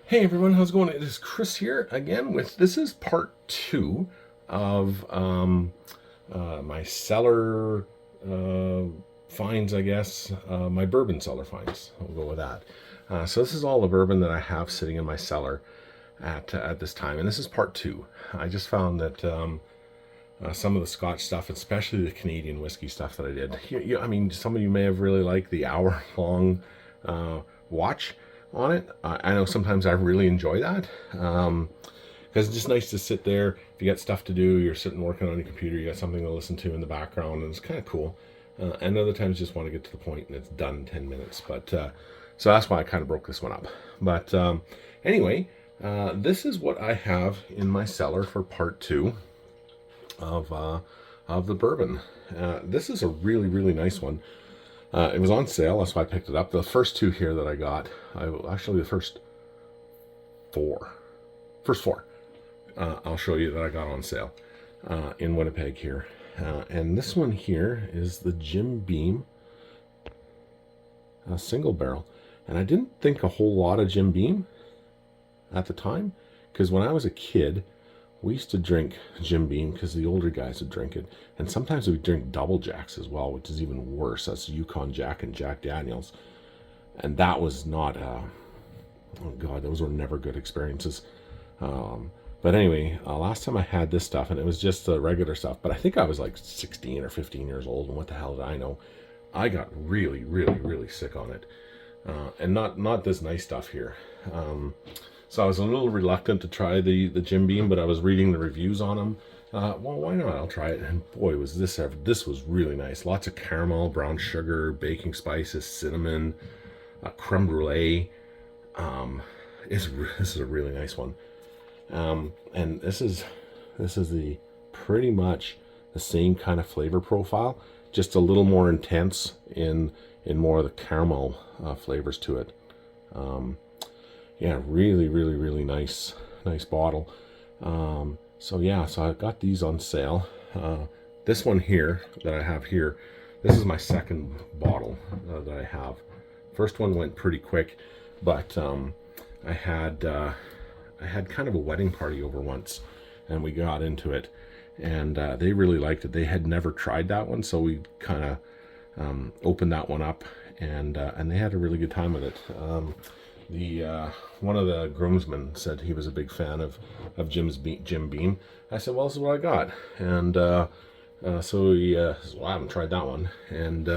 Hey everyone, how's it going? It is Chris here again with this is part two of my cellar uh, finds, I guess, my bourbon cellar finds. We'll go with that. So this is all the bourbon that I have sitting in my cellar at this time, and this is part two. I just found that some of the Scotch stuff, especially the Canadian whiskey stuff that I did. I mean, some of you may have really liked the hour-long watch on it. I know sometimes I really enjoy that because it's just nice to sit there. If you got stuff to do, you're sitting working on your computer, you got something to listen to in the background, and it's kind of cool. And other times you just want to get to the point and it's done in 10 minutes. But so that's why I kind of broke this one up. But anyway, this is what I have in my cellar for part two of the bourbon. This is a really nice one. It was on sale, that's why I picked it up. The first two here that I got, actually the first four, I'll show you that I got on sale in Winnipeg here. And this one here is the Jim Beam single barrel. And I didn't think a whole lot of Jim Beam at the time, because when I was a kid, we used to drink Jim Beam because the older guys would drink it. And sometimes we'd drink Double Jacks as well, which is even worse. That's Yukon Jack and Jack Daniels. And that was not, oh God, those were never good experiences. But anyway, last time I had this stuff, and it was just the regular stuff, but I think I was like 16 or 15 years old, and what the hell did I know? I got really sick on it. And not this nice stuff here. So I was a little reluctant to try the Jim Beam, but I was reading the reviews on them. Well, why not? I'll try it. And boy, was this was really nice. Lots of caramel, brown sugar, baking spices, cinnamon, creme brulee. This is a really nice one. And this is the pretty much the same kind of flavor profile, just a little more intense in more of the caramel flavors to it. Yeah, really nice bottle. So yeah, so I got these on sale. This one here that I have here, this is my second bottle that I have. First one went pretty quick, but I had kind of a wedding party over once, and we got into it, and they really liked it. They had never tried that one, so we kind of opened that one up, and they had a really good time with it. One of the groomsmen said he was a big fan of Jim Beam. I said, well, this is what I got, and so he said, well, I haven't tried that one, and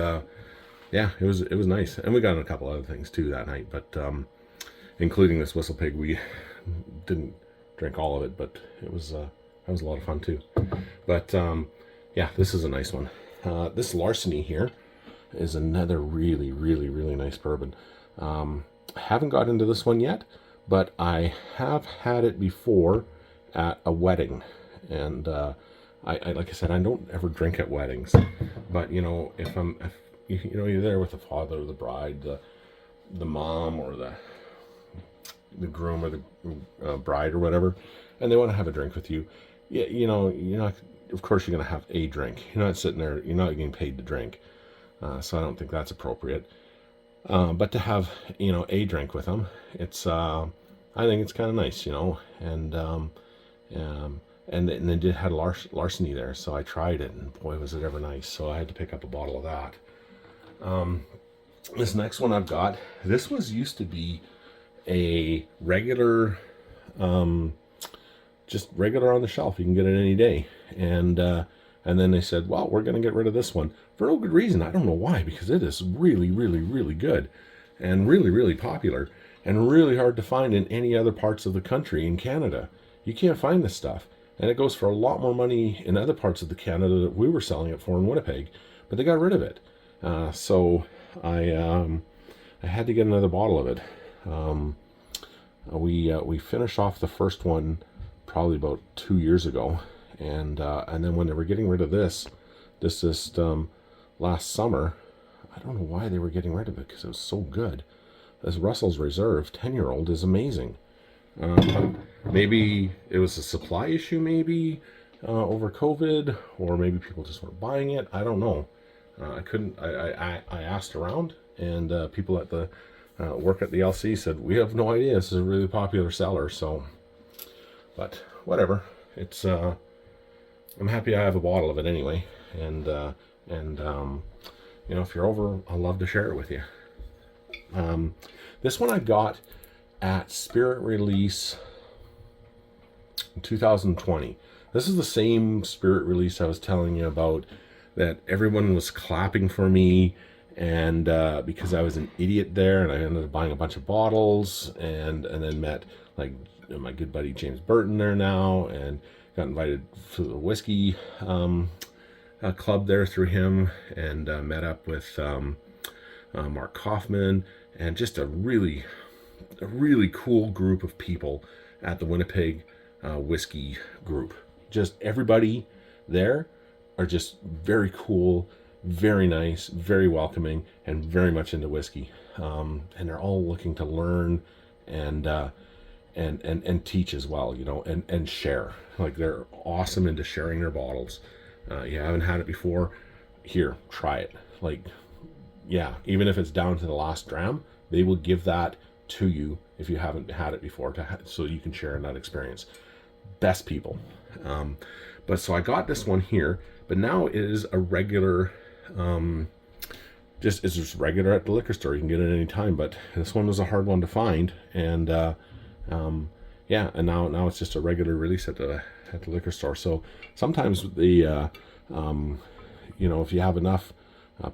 yeah, it was nice, and we got a couple other things too that night, but including this Whistle Pig. We didn't drink all of it, but that was a lot of fun too. But yeah, this is a nice one. This Larceny here is another really nice bourbon. I haven't got into this one yet, but I have had it before at a wedding, and I like I said, I don't ever drink at weddings, but you know, if you're there with the father or the bride, the mom or the groom or the bride or whatever, and they want to have a drink with you, you know, you're not, of course you're going to have a drink. You're not sitting there, you're not getting paid to drink, so I don't think that's appropriate. But to have, you know, a drink with them, it's I think it's kind of nice, you know. And they did had Larceny there, so I tried it, and boy, was it ever nice. So I had to pick up a bottle of that. This next one I've got, this was used to be a regular, just regular on the shelf. You can get it any day, and then they said, well, we're going to get rid of this one for no good reason. I don't know why, because it is really good and really popular and really hard to find in any other parts of the country. In Canada, you can't find this stuff, and it goes for a lot more money in other parts of the Canada that we were selling it for in Winnipeg, but they got rid of it. So I had to get another bottle of it. We finished off the first one probably about 2 years ago, and then when they were getting rid of this last summer, I don't know why they were getting rid of it, because it was so good. This Russell's Reserve 10-year-old is amazing. Maybe it was a supply issue, maybe over COVID, or maybe people just weren't buying it. I don't know. I asked around, and people at the work at the LC said, we have no idea. This is a really popular cellar. So, but whatever. It's I'm happy I have a bottle of it anyway. And if you're over, I'd love to share it with you. This one I got at Spirit Release in 2020. This is the same Spirit Release I was telling you about, that everyone was clapping for me, and because I was an idiot there, and I ended up buying a bunch of bottles, and then met like my good buddy James Burton there now, and got invited to the whiskey club there through him, and met up with Mark Kaufman, and just a really cool group of people at the Winnipeg whiskey group. Just everybody there are just very cool, very nice, very welcoming, and very much into whiskey. And they're all looking to learn and teach as well, and share. Like, they're awesome into sharing their bottles. You haven't had it before, here, try it. Like, yeah, even if it's down to the last dram, they will give that to you if you haven't had it before, so you can share in that experience. Best people. But so I got this one here, but now it is a regular, it's just regular at the liquor store. You can get it any time, but this one was a hard one to find, and and now it's just a regular release at the liquor store. So sometimes if you have enough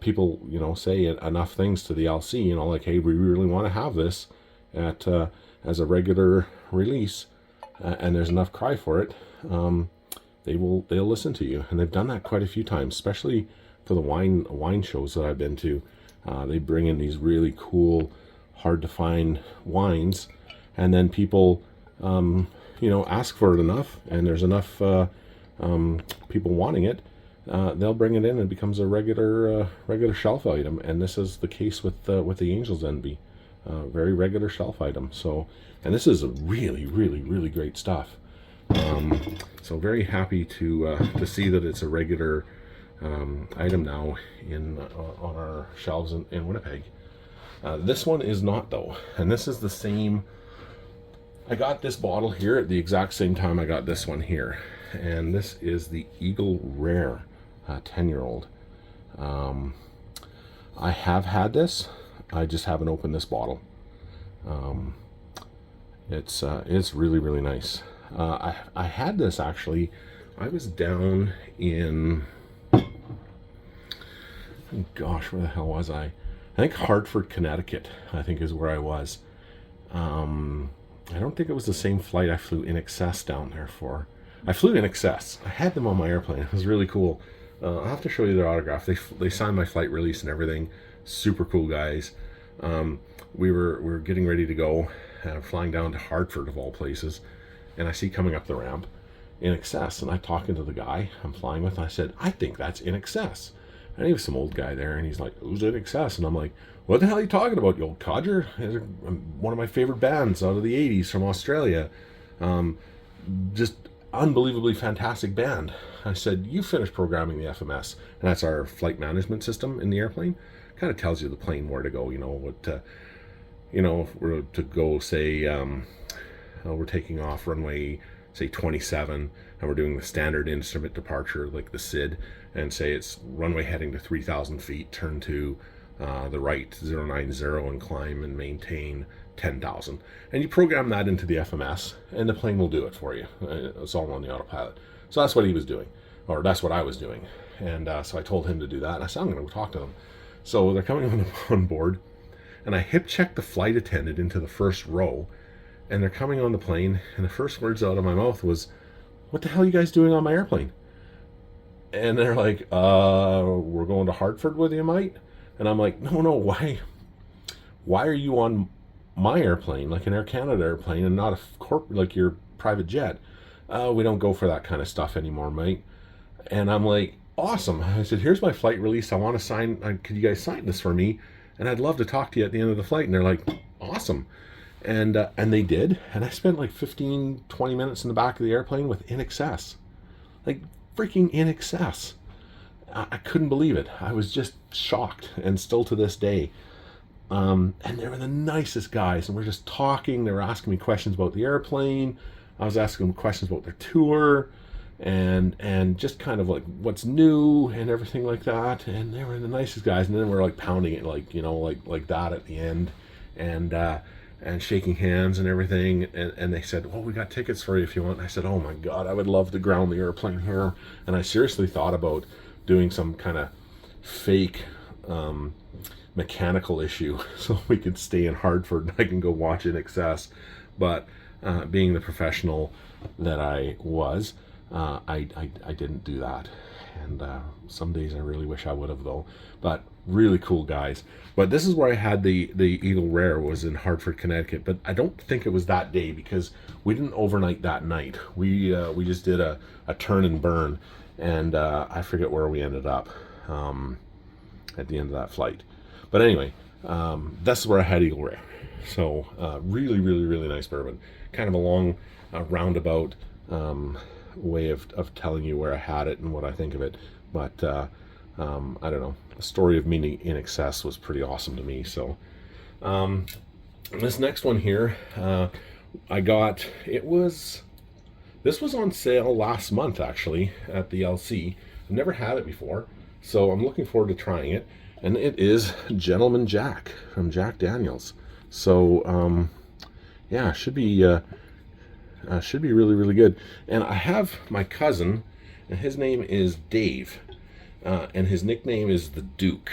people, say enough things to the LC, like, hey, we really want to have this at as a regular release, and there's enough cry for it, they'll listen to you. And they've done that quite a few times, especially for the wine shows that I've been to. They bring in these really cool, hard to find wines, and then people ask for it enough, and there's enough people wanting it, they'll bring it in, and it becomes a regular shelf item. And this is the case with the Angel's Envy, very regular shelf item. So, and this is a really great stuff. So very happy to see that it's a regular item now on our shelves in Winnipeg. This one is not, though, and this is the same. I got this bottle here at the exact same time I got this one here, and this is the Eagle Rare 10-year-old. I have had this. I just haven't opened this bottle. It's really nice. I had this, actually. I was down in, gosh, where the hell was I? I think Hartford, Connecticut, I think is where I was. I don't think it was the same flight I flew in excess down there for. I flew in excess. I had them on my airplane. It was really cool. I'll have to show you their autograph. They signed my flight release and everything. Super cool guys. We were getting ready to go, flying down to Hartford of all places, and I see coming up the ramp in excess, and I'm talking to the guy I'm flying with, and I said, I think that's in excess. And he was some old guy there, and he's like, who's in excess? And I'm like, what the hell are you talking about, you old codger? They're one of my favorite bands out of the 80s from Australia. Just unbelievably fantastic band. I said, you finished programming the FMS, and that's our flight management system in the airplane. Kind of tells you the plane where to go, if we're to go, say, we're taking off runway, say, 27, and we're doing the standard instrument departure, like the SID, and say it's runway heading to 3,000 feet, turn to the right 090 and climb and maintain 10,000. And you program that into the FMS, and the plane will do it for you. It's all on the autopilot. So that's what he was doing, or that's what I was doing. And so I told him to do that, and I said, I'm going to go talk to them. So they're coming on board, and I hip checked the flight attendant into the first row, and they're coming on the plane, and the first words out of my mouth was, what the hell are you guys doing on my airplane? And they're like, we're going to Hartford with you, mate. And I'm like, no, why are you on my airplane, like an Air Canada airplane, and not like your private jet? We don't go for that kind of stuff anymore, mate. And I'm like, awesome. I said, here's my flight release. I want to sign. Could you guys sign this for me? And I'd love to talk to you at the end of the flight. And they're like, awesome. And they did. And I spent like 15, 20 minutes in the back of the airplane with In Excess. Like, freaking In Excess. I couldn't believe it. I was just shocked. And still to this day, And they were the nicest guys, and we're just talking. They were asking me questions about the airplane. I was asking them questions about their tour, and just kind of like what's new and everything like that. And they were the nicest guys. And then we're like pounding it, like, you know, like that at the end, and shaking hands and everything. And they said, "Well, we got tickets for you if you want." And I said, "Oh my God, I would love to ground the airplane here." And I seriously thought about doing some kind of fake mechanical issue so we could stay in Hartford and I can go watch In Excess. But being the professional that I was, I didn't do that. And some days I really wish I would have, though. But really cool guys. But this is where I had the Eagle Rare, was in Hartford, Connecticut. But I don't think it was that day, because we didn't overnight that night. We just did a turn and burn, and I forget where we ended up at the end of that flight. But anyway, that's where I had Eagle Rare. So really, really, really nice bourbon. Kind of a long roundabout way of telling you where I had it and what I think of it. But I don't know. The story of meeting In Excess was pretty awesome to me. So this next one here, I got, this was on sale last month actually at the LC. I've never had it before, so I'm looking forward to trying it. And it is Gentleman Jack from Jack Daniels. So yeah, should be really, really good. And I have my cousin, and his name is Dave, and his nickname is the Duke,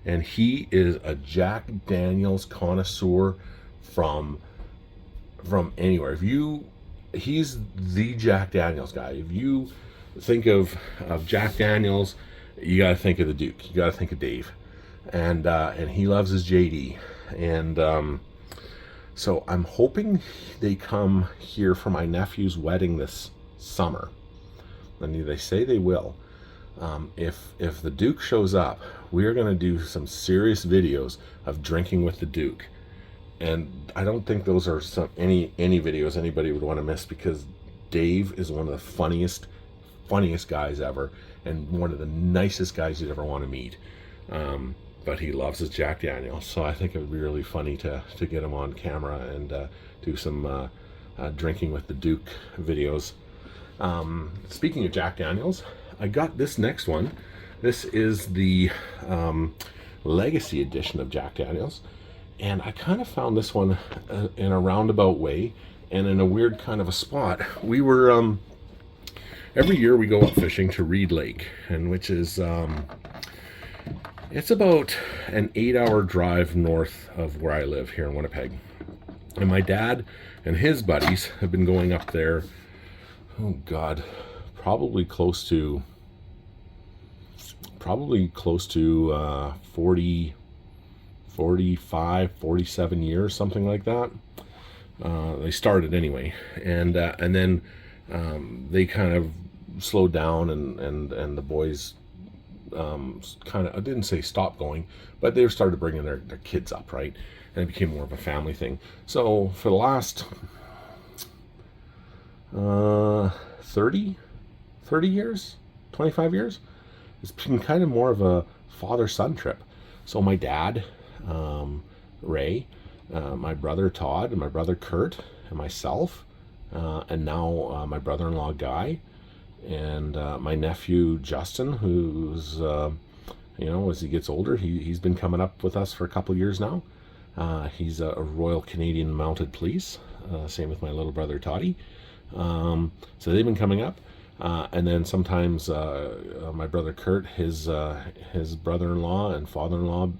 and he is a Jack Daniels connoisseur from anywhere. He's the Jack Daniels guy. If you think of Jack Daniels, you got to think of the Duke. You got to think of Dave, and he loves his JD, and so I'm hoping they come here for my nephew's wedding this summer, and they say they will. If the Duke shows up, we are going to do some serious videos of drinking with the Duke, and I don't think those are any videos anybody would want to miss, because Dave is one of the funniest guys ever, and one of the nicest guys you'd ever want to meet. But he loves his Jack Daniels, so I think it would be really funny to get him on camera and do some drinking with the Duke videos. Speaking of Jack Daniels, I got this next one. This is the Legacy edition of Jack Daniels, and I kind of found this one in a roundabout way and in a weird kind of a spot. We were every year we go up fishing to Reed Lake, and which is it's about an 8-hour drive north of where I live here in Winnipeg. And my dad and his buddies have been going up there, oh God, probably close to 40, 45, 47 years, something like that. They started anyway, and then they kind of slowed down, and the boys kind of, I didn't say stop going, but they started bringing their kids up, right? And it became more of a family thing. So for the last 30 years, 25 years, it's been kind of more of a father-son trip. So my dad, Ray, my brother Todd, and my brother Kurt, and myself, and now my brother-in-law Guy, and my nephew Justin, who's as he gets older, he's been coming up with us for a couple of years now. He's a Royal Canadian Mounted Police, same with my little brother Toddy. So they've been coming up, and then sometimes my brother Kurt, his brother-in-law and father-in-law,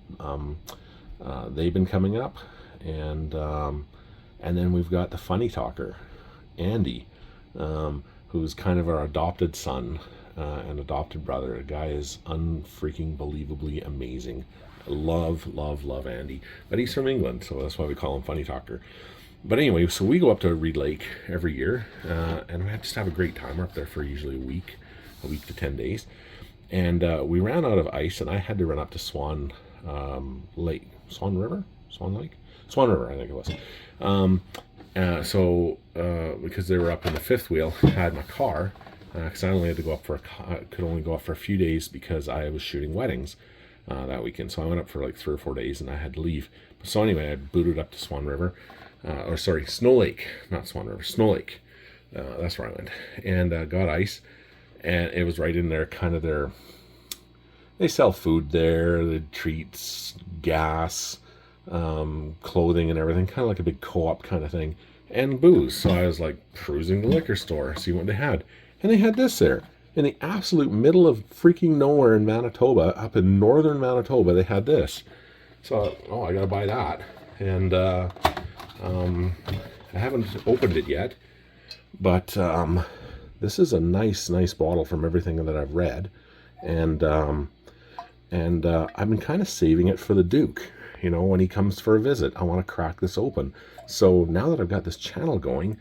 they've been coming up, and then we've got the funny talker, Andy, who's kind of our adopted son and adopted brother. The guy is unfreaking believably amazing. I love Andy. But he's from England, so that's why we call him Funny Talker. But anyway, so we go up to Reed Lake every year, and we just have a great time. We're up there for usually a week to 10 days. And we ran out of ice, and I had to run up to Swan Lake. Swan River, I think it was. Because they were up in the fifth wheel, I had my car, because I only had to go up could only go up for a few days because I was shooting weddings. that weekend. So I went up for like 3 or 4 days, and I had to leave. So anyway, I booted up to Swan River, Snow Lake, not Swan River, Snow Lake. That's where I went, and got ice, and it was right in there, kind of their. They sell food there, the treats, gas, clothing, and everything, kind of like a big co-op kind of thing, and booze. So I was like cruising the liquor store, see what they had, and they had this there in the absolute middle of freaking nowhere in Manitoba, up in northern Manitoba. They had this, so I gotta buy that, and I haven't opened it yet, but this is a nice bottle from everything that I've read, and I've been kind of saving it for the Duke. You know, when he comes for a visit, I want to crack this open. So now that I've got this channel going,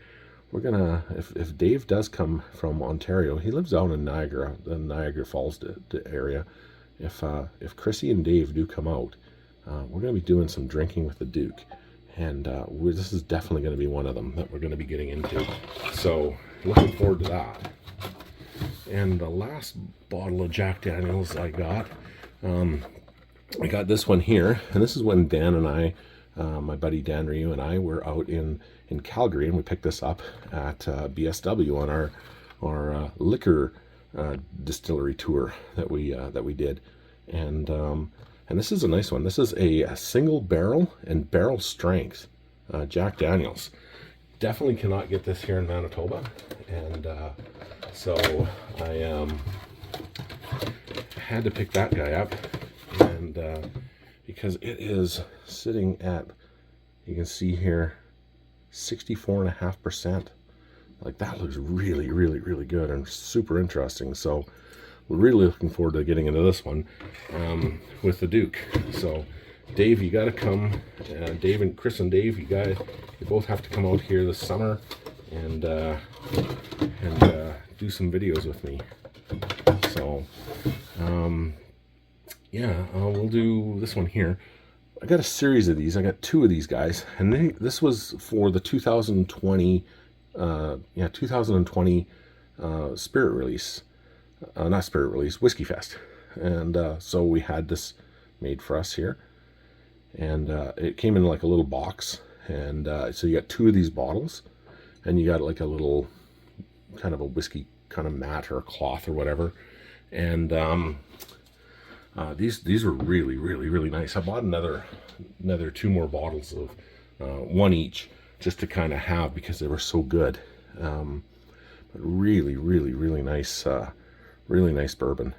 we're gonna, if Dave does come from Ontario, he lives out in Niagara, the Niagara Falls area. If Chrissy and Dave do come out, we're gonna be doing some drinking with the Duke, and this is definitely gonna be one of them that we're gonna be getting into. So looking forward to that. And the last bottle of Jack Daniels I got this one here, and this is when Dan and I, my buddy Dan Ryu and I, were out in Calgary, and we picked this up at BSW on our liquor distillery tour that we did, and this is a nice one. This is a single barrel and barrel strength Jack Daniels. Definitely cannot get this here in Manitoba, and so I had to pick that guy up, and because it is sitting at, you can see here, 64.5%. Like, that looks really good and super interesting. So we're really looking forward to getting into this one with the Duke. So Dave, you got to come. Dave and Chris and Dave, you both have to come out here this summer and do some videos with me. So we'll do this one here. I got a series of these. I got 2 of these guys, and this was for the 2020 spirit release, not spirit release, Whiskey Fest, and so we had this made for us here, and it came in like a little box, and so you got 2 of these bottles, and you got like a little kind of a whiskey kind of mat or a cloth or whatever, and these were really nice. I bought another 2 more bottles of 1 each, just to kind of have, because they were so good. But really nice, really nice bourbon.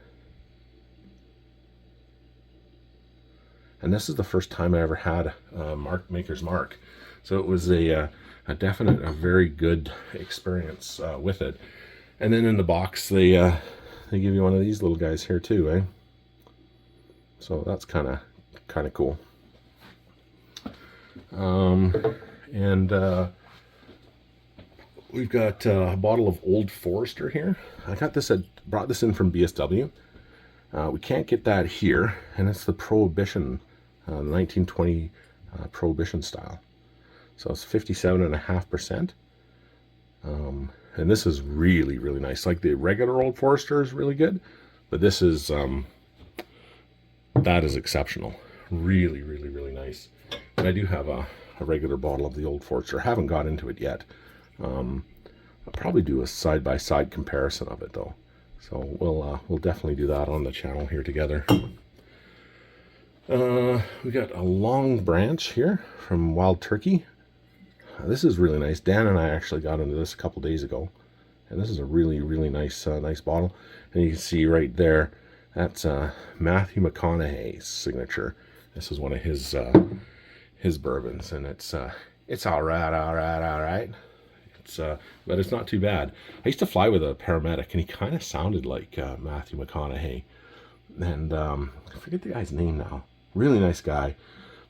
And this is the first time I ever had Maker's Mark, so it was a very good experience with it. And then in the box they give you one of these little guys here too, eh? So that's kind of cool. And we've got a bottle of Old Forester here. I brought this in from BSW. We can't get that here, and it's the Prohibition, 1920 Prohibition style. So it's 57.5%. And this is really nice. Like, the regular Old Forester is really good, but this is that is exceptional. Really nice. And I do have a regular bottle of the Old Forester. I haven't got into it yet. I'll probably do a side-by-side comparison of it though. So we'll definitely do that on the channel here together. We got a Long Branch here from Wild Turkey. This is really nice. Dan and I actually got into this a couple days ago, and this is a really nice nice bottle. And you can see right there, that's Matthew McConaughey's signature. This is one of his bourbons, and it's all right. But it's not too bad. I used to fly with a paramedic, and he kind of sounded like Matthew McConaughey, and I forget the guy's name now. Really nice guy,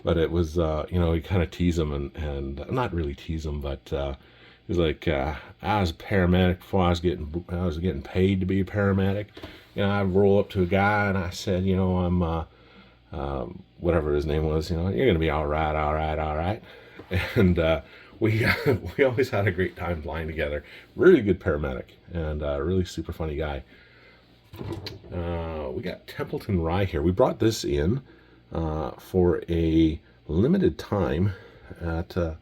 but it was you kind of tease him, and not really tease him, but he was like, I was a paramedic before I was getting paid to be a paramedic. I roll up to a guy and I said, I'm whatever his name was, you're gonna be all right, and we always had a great time flying together. Really good paramedic, and really super funny guy. We got Templeton Rye here. We brought this in for a limited time at the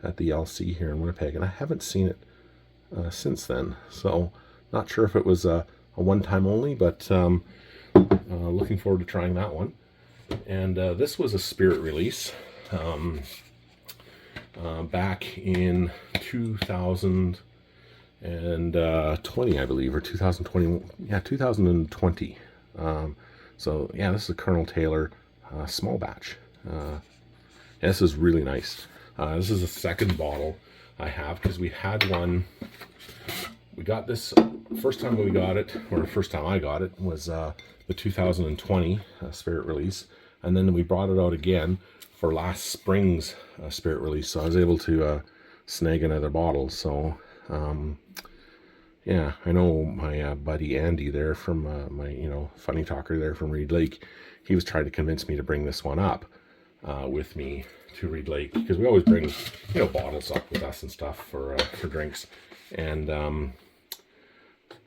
LC here in Winnipeg, and I haven't seen it since then. So not sure if it was a one-time only, but looking forward to trying that one. And this was a spirit release back in 2020, I believe, or 2020. Yeah, 2020. So yeah, this is a Colonel Taylor small batch. Yeah, this is really nice. This is the second bottle I have, because we had one. We got this first time we got it, or the first time I got it, was the 2020 spirit release, and then we brought it out again for last spring's spirit release. So I was able to snag another bottle. So yeah, I know my buddy Andy there from my funny talker there from Reed Lake. He was trying to convince me to bring this one up with me to Reed Lake, because we always bring bottles up with us and stuff for drinks. And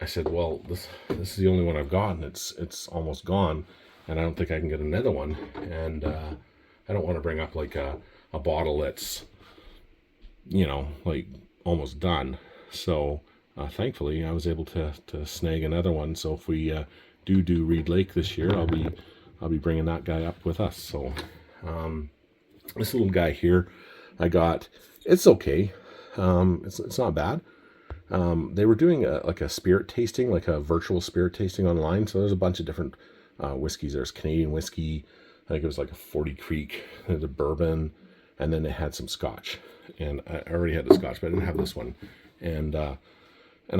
I said, well, this is the only one I've got, and it's almost gone, and I don't think I can get another one. And I don't want to bring up like a bottle that's like almost done. So thankfully I was able to snag another one. So if we do Reed Lake this year, I'll be bringing that guy up with us. So this little guy here I got, it's okay. It's not bad. They were doing like a spirit tasting, like a virtual spirit tasting online. So there's a bunch of different whiskeys. There's Canadian whiskey. I think it was like a 40 Creek, the bourbon, and then they had some scotch. And I already had the scotch, but I didn't have this one. And I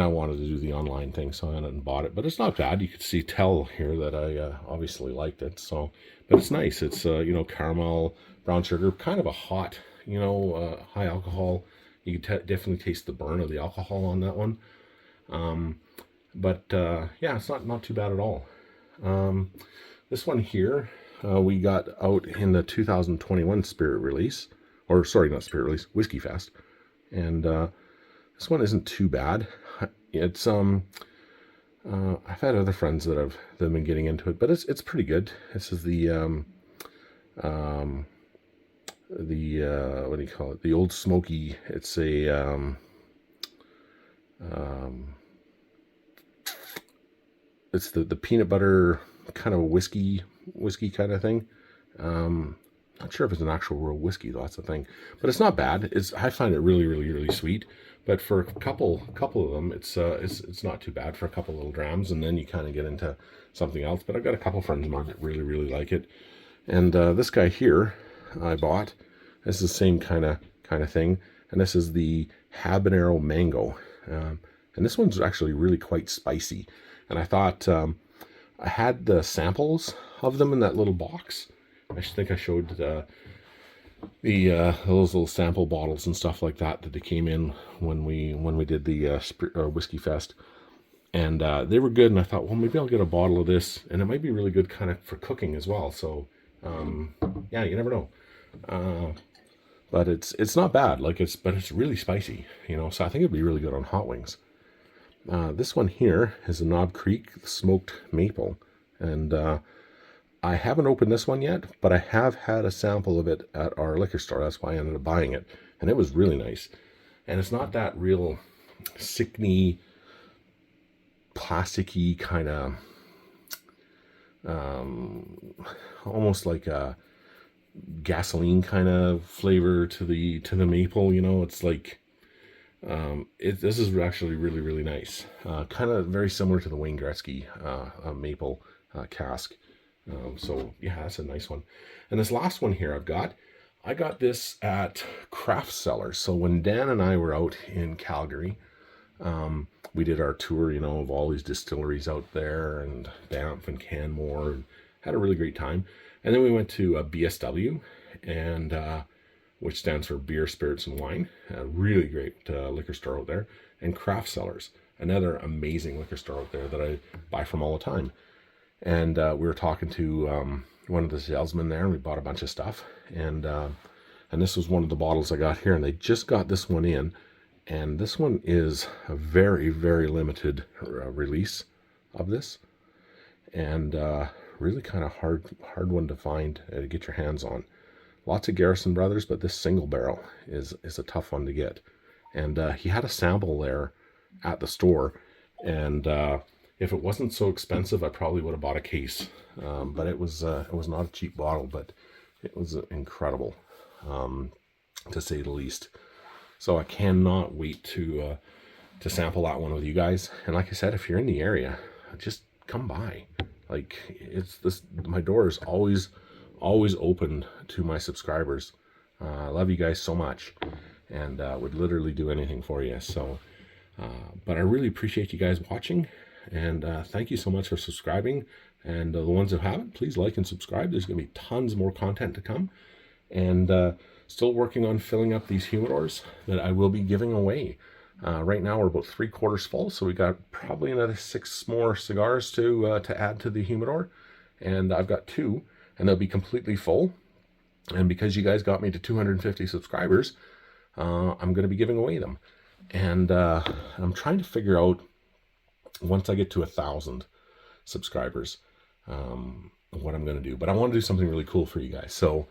wanted to do the online thing, so I went and bought it. But it's not bad. You could tell here that I obviously liked it. So, but it's nice. It's caramel, brown sugar, kind of a hot, high alcohol. You can definitely taste the burn of the alcohol on that one. But yeah, it's not too bad at all. This one here, we got out in the 2021 spirit release, or sorry, not spirit release, Whiskey Fest. And this one isn't too bad. It's I've had other friends that have been getting into it, but it's pretty good. This is the what do you call it? The Old Smoky. It's a it's the peanut butter kind of whiskey kind of thing. Not sure if it's an actual real whiskey though. That's the thing, but it's not bad. I find it really sweet. But for a couple of them, it's not too bad for a couple little drams, and then you kind of get into something else. But I've got a couple friends of mine that really like it. And this guy here I bought. This is the same kind of thing, and this is the habanero mango. And this one's actually really quite spicy. And I thought I had the samples of them in that little box. I think I showed those little sample bottles and stuff like that they came in when we did the Whiskey Fest, and they were good. And I thought, well, maybe I'll get a bottle of this, and it might be really good kind of for cooking as well. So yeah, you never know. But it's not bad. But it's really spicy, So I think it'd be really good on hot wings. This one here is a Knob Creek smoked maple, and I haven't opened this one yet, but I have had a sample of it at our liquor store. That's why I ended up buying it, and it was really nice. And it's not that real sickly, plasticky kind of, almost like a gasoline kind of flavor to the maple. It's like this is actually really nice. Kind of very similar to the Wayne Gretzky maple cask. So yeah, that's a nice one. And this last one here I got this at Craft Cellar. So when Dan and I were out in Calgary, we did our tour, of all these distilleries out there, and Banff and Canmore, and had a really great time. And then we went to BSW, and which stands for Beer, Spirits, and Wine. A really great liquor store out there. And Craft Cellars, another amazing liquor store out there that I buy from all the time. And we were talking to one of the salesmen there, and we bought a bunch of stuff. And this was one of the bottles I got here, and they just got this one in. And this one is a very limited release of this. and really kind of hard one to find to get your hands on. Lots of Garrison Brothers, but this single barrel is a tough one to get. And he had a sample there at the store, and if it wasn't so expensive, I probably would have bought a case. But it was not a cheap bottle, but it was incredible, to say the least. So I cannot wait to sample that one with you guys. And like I said, if you're in the area, just come by. Like, my door is always open to my subscribers. I love you guys so much, and would literally do anything for you. So, but I really appreciate you guys watching, and thank you so much for subscribing. And the ones who haven't, please like and subscribe. There's going to be tons more content to come, and still working on filling up these humidors that I will be giving away. Right now we're about 3/4 full, so we got probably another 6 more cigars to add to the humidor, and I've got 2, and they'll be completely full. And because you guys got me to 250 subscribers, I'm going to be giving away them. And I'm trying to figure out, once I get to 1,000 subscribers, what I'm going to do. But I want to do something really cool for you guys. So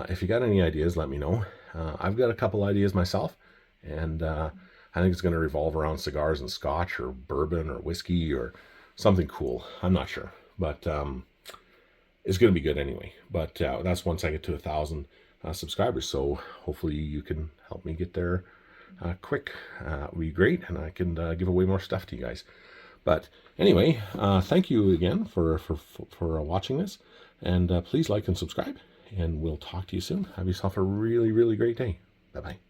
if you got any ideas, let me know. I've got a couple ideas myself, and I think it's going to revolve around cigars and scotch or bourbon or whiskey or something cool. I'm not sure, but it's going to be good anyway. But that's once I get to 1,000 subscribers. So hopefully you can help me get there quick. It would be great, and I can give away more stuff to you guys. But anyway, thank you again for watching this, and please like and subscribe, and we'll talk to you soon. Have yourself a really, really great day. Bye-bye.